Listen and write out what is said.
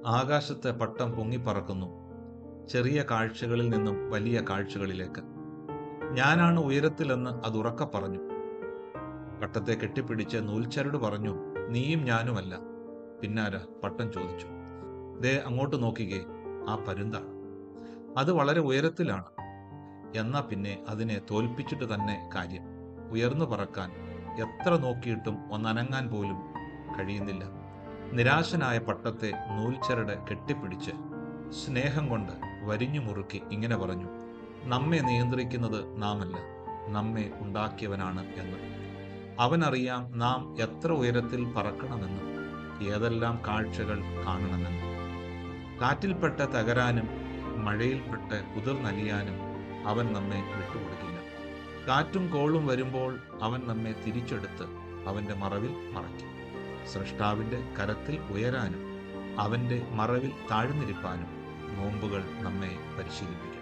ആകാശത്തെ പട്ടം പൊങ്ങിപ്പറക്കുന്നു, ചെറിയ കാഴ്ചകളിൽ നിന്നും വലിയ കാഴ്ചകളിലേക്ക്. ഞാനാണ് ഉയരത്തിലെന്ന് അത് ഉറക്കെ പറഞ്ഞു. പട്ടത്തെ കെട്ടിപ്പിടിച്ച് നൂൽച്ചരട് പറഞ്ഞു, നീയും ഞാനുമല്ല. പിന്നാരാ? പട്ടം ചോദിച്ചു. ദേ അങ്ങോട്ട് നോക്കിക്കേ, ആ പരുന്താണ്. അത് വളരെ ഉയരത്തിലാണ്. എന്നാ പിന്നെ അതിനെ തോൽപ്പിച്ചിട്ട് തന്നെ കാര്യം. ഉയർന്നു പറക്കാൻ എത്ര നോക്കിയിട്ടും ഒന്നനങ്ങാൻ പോലും കഴിയുന്നില്ല. നിരാശനായ പട്ടത്തെ നൂൽച്ചരട് കെട്ടിപ്പിടിച്ച് സ്നേഹം കൊണ്ട് വരിഞ്ഞു മുറുക്കി ഇങ്ങനെ പറഞ്ഞു, നമ്മെ നിയന്ത്രിക്കുന്നത് നാമല്ല, നമ്മെ ഉണ്ടാക്കിയവനാണ് എന്ന്. അവനറിയാം നാം എത്ര ഉയരത്തിൽ പറക്കണമെന്നും ഏതെല്ലാം കാഴ്ചകൾ കാണണമെന്നും. കാറ്റിൽപ്പെട്ട് തകരാനും മഴയിൽപ്പെട്ട് കുതിർന്നലിയാനും അവൻ നമ്മെ വിട്ടുകൊടുക്കില്ല. കാറ്റും കോളും വരുമ്പോൾ അവൻ നമ്മെ തിരിച്ചെടുത്ത് അവന്റെ മറവിൽ മറയ്ക്കും. സ്രഷ്ടാവിന്റെ കരത്തിൽ ഉയരാനും അവന്റെ മറവിൽ താഴ്ന്നിരിപ്പാനും നോമ്പുകൾ നമ്മെ പരിശീലിപ്പിക്കും.